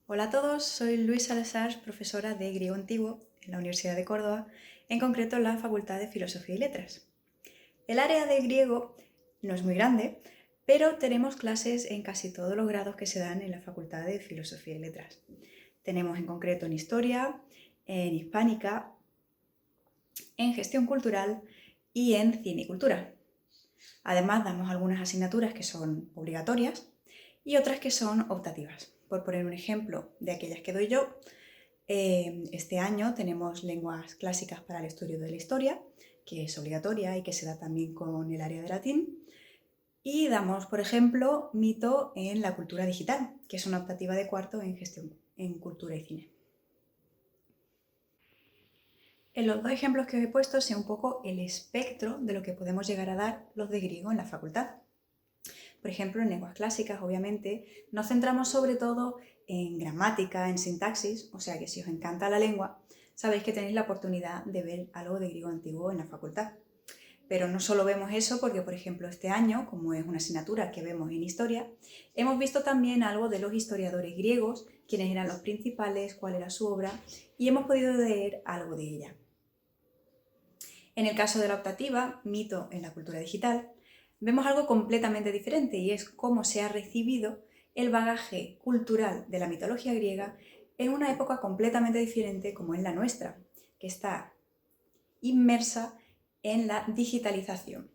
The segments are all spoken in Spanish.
Hola a todos, soy Luis Salazar, profesora de griego antiguo en la Universidad de Córdoba, en concreto en la Facultad de Filosofía y Letras. El área de griego no es muy grande, pero tenemos clases en casi todos los grados que se dan en la Facultad de Filosofía y Letras. Tenemos en concreto en Historia, en Hispánica, en Gestión Cultural y en Cine y Cultura. Además, damos algunas asignaturas que son obligatorias y otras que son optativas. Por poner un ejemplo de aquellas que doy yo, este año tenemos lenguas clásicas para el estudio de la historia, que es obligatoria y que se da también con el área de latín. Y damos, por ejemplo, mito en la cultura digital, que es una optativa de cuarto en gestión en cultura y cine. En los dos ejemplos que os he puesto sé un poco el espectro de lo que podemos llegar a dar los de griego en la facultad. Por ejemplo, en lenguas clásicas, obviamente, nos centramos sobre todo en gramática, en sintaxis, o sea que si os encanta la lengua, sabéis que tenéis la oportunidad de ver algo de griego antiguo en la facultad. Pero no solo vemos eso porque, por ejemplo, este año, como es una asignatura que vemos en historia, hemos visto también algo de los historiadores griegos, quiénes eran los principales, cuál era su obra, y hemos podido leer algo de ella. En el caso de la optativa, mito en la cultura digital, vemos algo completamente diferente y es cómo se ha recibido el bagaje cultural de la mitología griega en una época completamente diferente como es la nuestra, que está inmersa en la digitalización.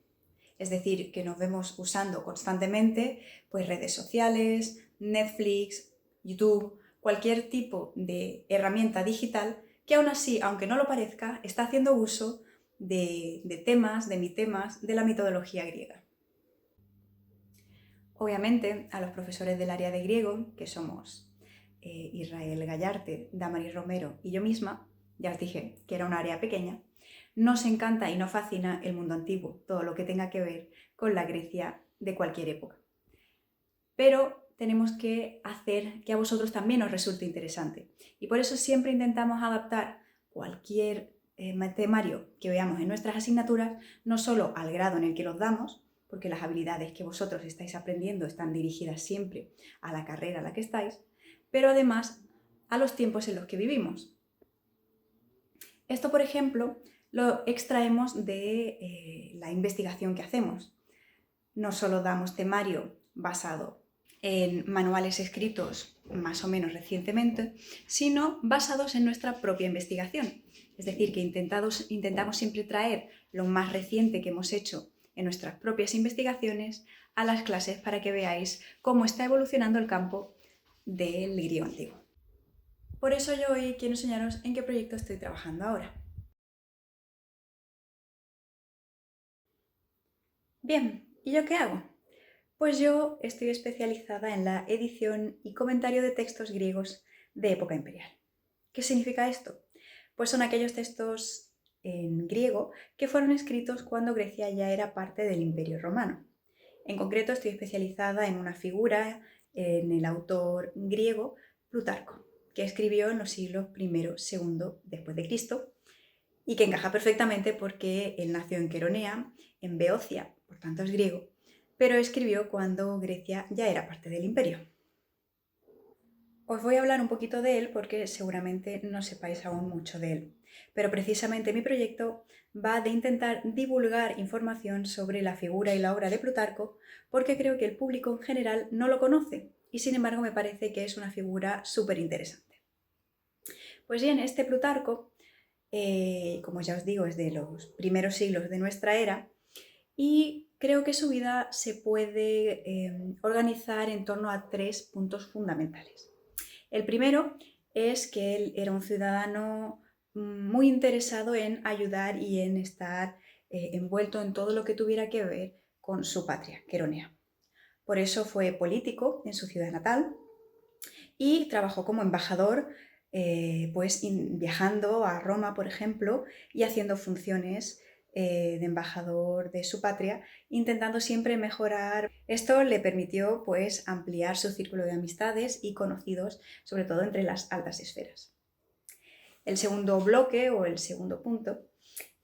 Es decir, que nos vemos usando constantemente pues, redes sociales, Netflix, YouTube, cualquier tipo de herramienta digital que aún así, aunque no lo parezca, está haciendo uso de temas, de mitemas, de la mitología griega. Obviamente, a los profesores del área de griego, que somos Israel Gallarte, Damaris Romero y yo misma, ya os dije que era un área pequeña, nos encanta y nos fascina el mundo antiguo, todo lo que tenga que ver con la Grecia de cualquier época. Pero tenemos que hacer que a vosotros también os resulte interesante. Y por eso siempre intentamos adaptar cualquier temario que veamos en nuestras asignaturas, no solo al grado en el que los damos, porque las habilidades que vosotros estáis aprendiendo están dirigidas siempre a la carrera a la que estáis, pero además a los tiempos en los que vivimos. Esto, por ejemplo, lo extraemos de la investigación que hacemos. No solo damos temario basado en manuales escritos más o menos recientemente, sino basados en nuestra propia investigación. Es decir, que intentamos siempre traer lo más reciente que hemos hecho en nuestras propias investigaciones a las clases para que veáis cómo está evolucionando el campo del griego antiguo. Por eso yo hoy quiero enseñaros en qué proyecto estoy trabajando ahora. Bien, ¿y yo qué hago? Pues yo estoy especializada en la edición y comentario de textos griegos de época imperial. ¿Qué significa esto? Pues son aquellos textos en griego que fueron escritos cuando Grecia ya era parte del Imperio Romano. En concreto estoy especializada en una figura, en el autor griego Plutarco, que escribió en los siglos I y II después de Cristo y que encaja perfectamente porque él nació en Queronea, en Beocia, por tanto es griego, pero escribió cuando Grecia ya era parte del imperio. Os voy a hablar un poquito de él porque seguramente no sepáis aún mucho de él, pero precisamente mi proyecto va de intentar divulgar información sobre la figura y la obra de Plutarco porque creo que el público en general no lo conoce y sin embargo me parece que es una figura súper interesante. Pues bien, este Plutarco, como ya os digo, es de los primeros siglos de nuestra era y creo que su vida se puede organizar en torno a tres puntos fundamentales. El primero es que él era un ciudadano muy interesado en ayudar y en estar envuelto en todo lo que tuviera que ver con su patria, Queronea. Por eso fue político en su ciudad natal y trabajó como embajador, viajando a Roma, por ejemplo, y haciendo funciones de embajador de su patria, intentando siempre mejorar. Esto le permitió pues, ampliar su círculo de amistades y conocidos, sobre todo entre las altas esferas. El segundo bloque o el segundo punto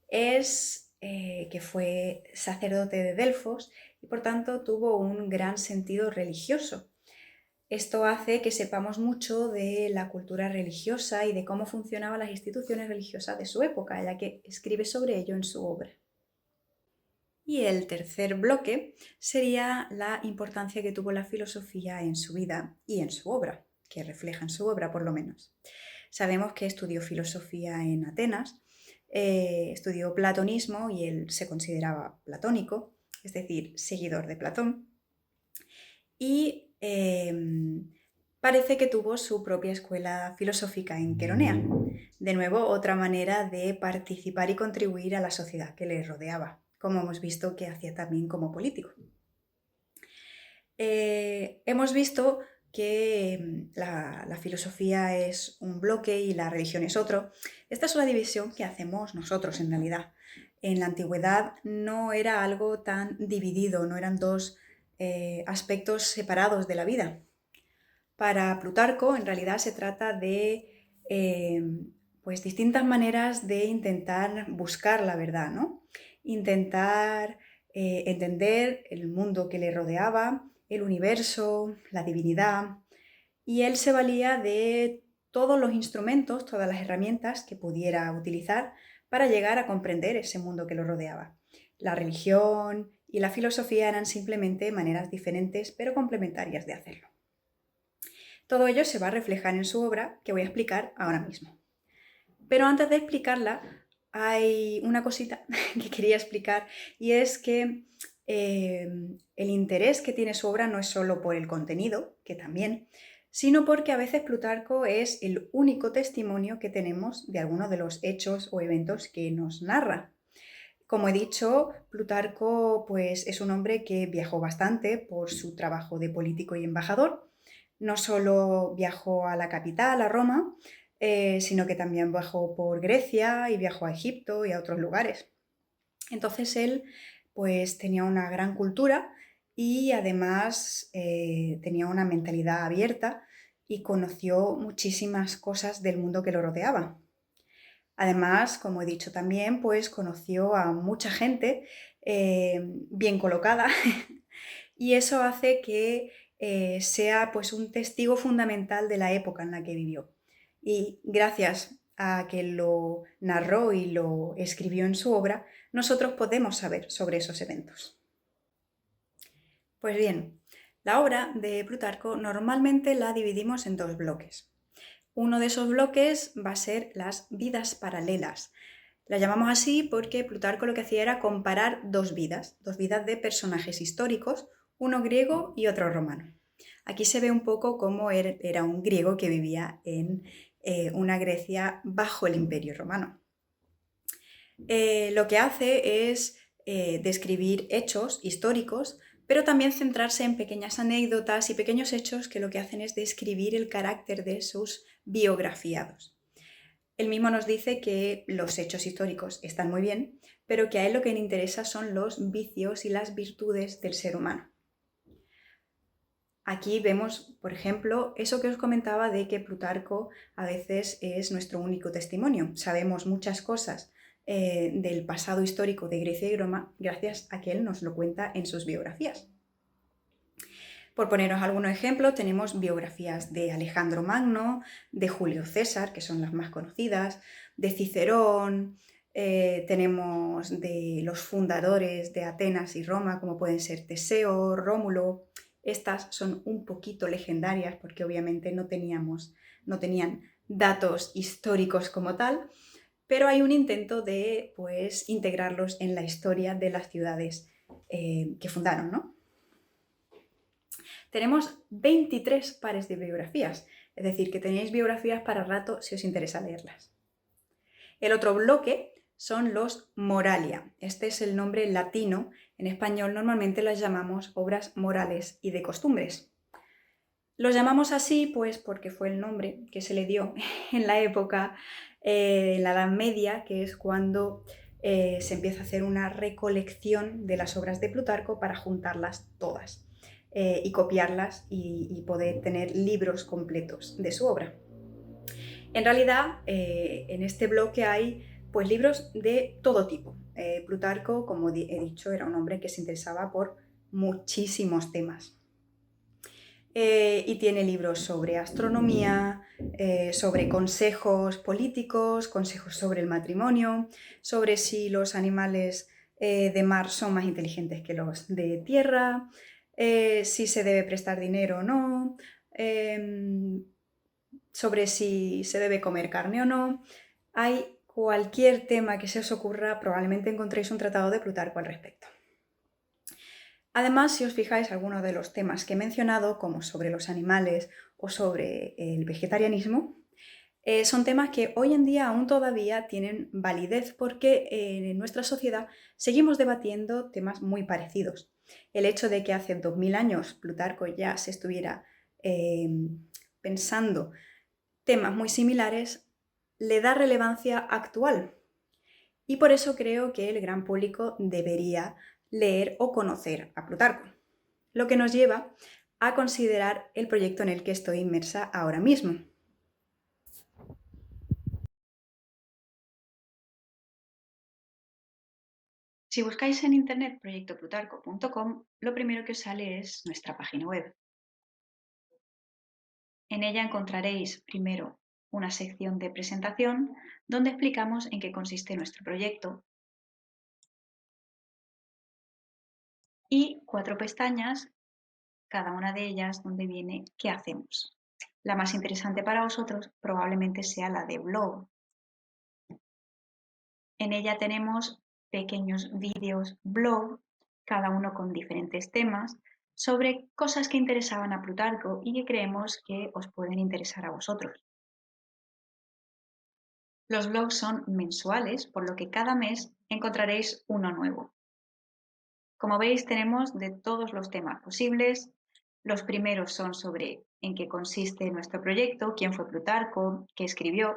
es que fue sacerdote de Delfos y por tanto tuvo un gran sentido religioso. Esto hace que sepamos mucho de la cultura religiosa y de cómo funcionaban las instituciones religiosas de su época, ya que escribe sobre ello en su obra. Y el tercer bloque sería la importancia que tuvo la filosofía en su vida y en su obra, que refleja en su obra por lo menos. Sabemos que estudió filosofía en Atenas, estudió platonismo y él se consideraba platónico, es decir, seguidor de Platón. Y parece que tuvo su propia escuela filosófica en Queronea. De nuevo, otra manera de participar y contribuir a la sociedad que le rodeaba, como hemos visto que hacía también como político. Hemos visto que la filosofía es un bloque y la religión es otro. Esta es una división que hacemos nosotros en realidad. En la antigüedad no era algo tan dividido, no eran dos aspectos separados de la vida. Para Plutarco en realidad se trata de pues distintas maneras de intentar buscar la verdad, ¿no? Intentar entender el mundo que le rodeaba, el universo, la divinidad, y él se valía de todos los instrumentos, todas las herramientas que pudiera utilizar para llegar a comprender ese mundo que lo rodeaba. La religión y la filosofía eran simplemente maneras diferentes pero complementarias de hacerlo. Todo ello se va a reflejar en su obra que voy a explicar ahora mismo. Pero antes de explicarla, hay una cosita que quería explicar y es que el interés que tiene su obra no es solo por el contenido, que también, sino porque a veces Plutarco es el único testimonio que tenemos de algunos de los hechos o eventos que nos narra. Como he dicho, Plutarco pues, es un hombre que viajó bastante por su trabajo de político y embajador. No solo viajó a la capital, a Roma, sino que también viajó por Grecia y viajó a Egipto y a otros lugares. Entonces él pues tenía una gran cultura y además tenía una mentalidad abierta y conoció muchísimas cosas del mundo que lo rodeaba. Además, como he dicho también, pues conoció a mucha gente bien colocada y eso hace que sea pues un testigo fundamental de la época en la que vivió. Y gracias a que lo narró y lo escribió en su obra, nosotros podemos saber sobre esos eventos. Pues bien, la obra de Plutarco normalmente la dividimos en dos bloques. Uno de esos bloques va a ser las vidas paralelas. La llamamos así porque Plutarco lo que hacía era comparar dos vidas de personajes históricos, uno griego y otro romano. Aquí se ve un poco cómo era un griego que vivía en una Grecia bajo el Imperio Romano. Lo que hace es describir hechos históricos, pero también centrarse en pequeñas anécdotas y pequeños hechos que lo que hacen es describir el carácter de sus biografiados. Él mismo nos dice que los hechos históricos están muy bien, pero que a él lo que le interesa son los vicios y las virtudes del ser humano. Aquí vemos, por ejemplo, eso que os comentaba de que Plutarco a veces es nuestro único testimonio. Sabemos muchas cosas del pasado histórico de Grecia y Roma gracias a que él nos lo cuenta en sus biografías. Por poneros algunos ejemplos, tenemos biografías de Alejandro Magno, de Julio César, que son las más conocidas, de Cicerón, tenemos de los fundadores de Atenas y Roma, como pueden ser Teseo, Rómulo. Estas son un poquito legendarias porque obviamente no tenían datos históricos como tal, pero hay un intento de pues, integrarlos en la historia de las ciudades que fundaron, ¿no? Tenemos 23 pares de biografías, es decir, que tenéis biografías para rato si os interesa leerlas. El otro bloque son los moralia. Este es el nombre latino. En español normalmente las llamamos obras morales y de costumbres. Los llamamos así pues porque fue el nombre que se le dio en la época, en la Edad Media, que es cuando se empieza a hacer una recolección de las obras de Plutarco para juntarlas todas y copiarlas y poder tener libros completos de su obra. En realidad, en este bloque hay pues, libros de todo tipo. Plutarco, como he dicho, era un hombre que se interesaba por muchísimos temas. y tiene libros sobre astronomía, sobre consejos políticos, consejos sobre el matrimonio, sobre si los animales de mar son más inteligentes que los de tierra, si se debe prestar dinero o no, sobre si se debe comer carne o no. Hay cualquier tema que se os ocurra, probablemente encontréis un tratado de Plutarco al respecto. Además, si os fijáis, algunos de los temas que he mencionado, como sobre los animales o sobre el vegetarianismo, son temas que hoy en día aún todavía tienen validez porque en nuestra sociedad seguimos debatiendo temas muy parecidos. El hecho de que hace 2000 años Plutarco ya se estuviera pensando temas muy similares le da relevancia actual. Y por eso creo que el gran público debería leer o conocer a Plutarco, lo que nos lleva a considerar el proyecto en el que estoy inmersa ahora mismo. Si buscáis en internet proyectoplutarco.com, lo primero que os sale es nuestra página web. En ella encontraréis primero una sección de presentación donde explicamos en qué consiste nuestro proyecto y 4 pestañas, cada una de ellas donde viene qué hacemos. La más interesante para vosotros probablemente sea la de blog. En ella tenemos pequeños vídeos blog, cada uno con diferentes temas, sobre cosas que interesaban a Plutarco y que creemos que os pueden interesar a vosotros. Los blogs son mensuales, por lo que cada mes encontraréis uno nuevo. Como veis, tenemos de todos los temas posibles. Los primeros son sobre en qué consiste nuestro proyecto, quién fue Plutarco, qué escribió,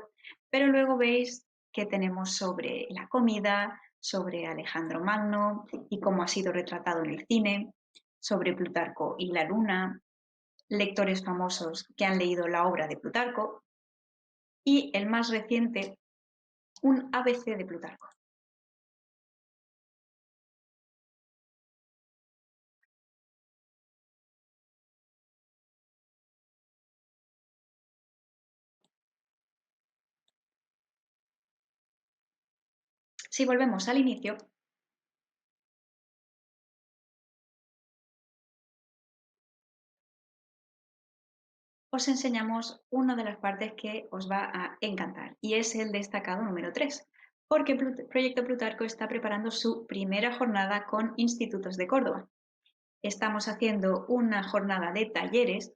pero luego veis que tenemos sobre la comida, sobre Alejandro Magno y cómo ha sido retratado en el cine, sobre Plutarco y la luna, lectores famosos que han leído la obra de Plutarco y el más reciente, un ABC de Plutarco. Si volvemos al inicio, os enseñamos una de las partes que os va a encantar y es el destacado número 3, porque Proyecto Plutarco está preparando su primera jornada con institutos de Córdoba. Estamos haciendo una jornada de talleres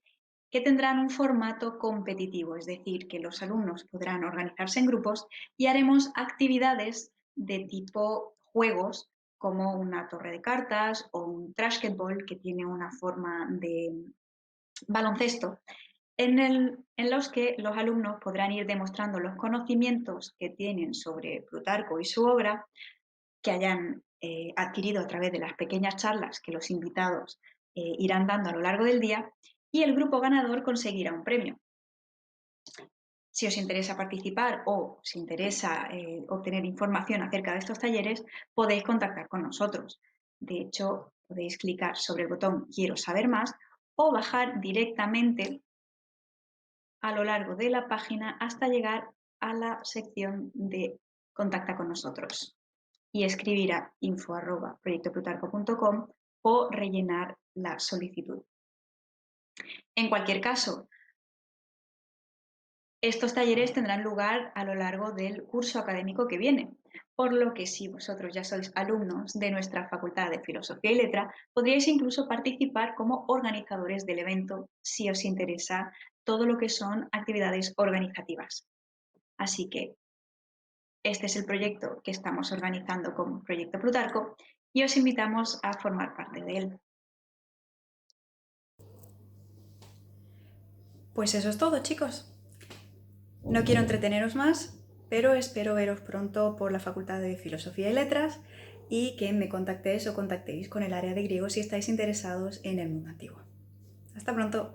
que tendrán un formato competitivo, es decir, que los alumnos podrán organizarse en grupos y haremos actividades de tipo juegos como una torre de cartas o un basketball que tiene una forma de baloncesto en los que los alumnos podrán ir demostrando los conocimientos que tienen sobre Plutarco y su obra, que hayan adquirido a través de las pequeñas charlas que los invitados irán dando a lo largo del día, y el grupo ganador conseguirá un premio. Si os interesa participar o os interesa obtener información acerca de estos talleres, podéis contactar con nosotros. De hecho, podéis clicar sobre el botón Quiero saber más o bajar directamente a lo largo de la página hasta llegar a la sección de Contacta con nosotros y escribir a info@proyectoplutarco.com o rellenar la solicitud. En cualquier caso, estos talleres tendrán lugar a lo largo del curso académico que viene, por lo que si vosotros ya sois alumnos de nuestra Facultad de Filosofía y Letra, podríais incluso participar como organizadores del evento si os interesa todo lo que son actividades organizativas. Así que este es el proyecto que estamos organizando con Proyecto Plutarco y os invitamos a formar parte de él. Pues eso es todo, chicos. No quiero entreteneros más, pero espero veros pronto por la Facultad de Filosofía y Letras y que me contactéis o contactéis con el área de griego si estáis interesados en el mundo antiguo. Hasta pronto.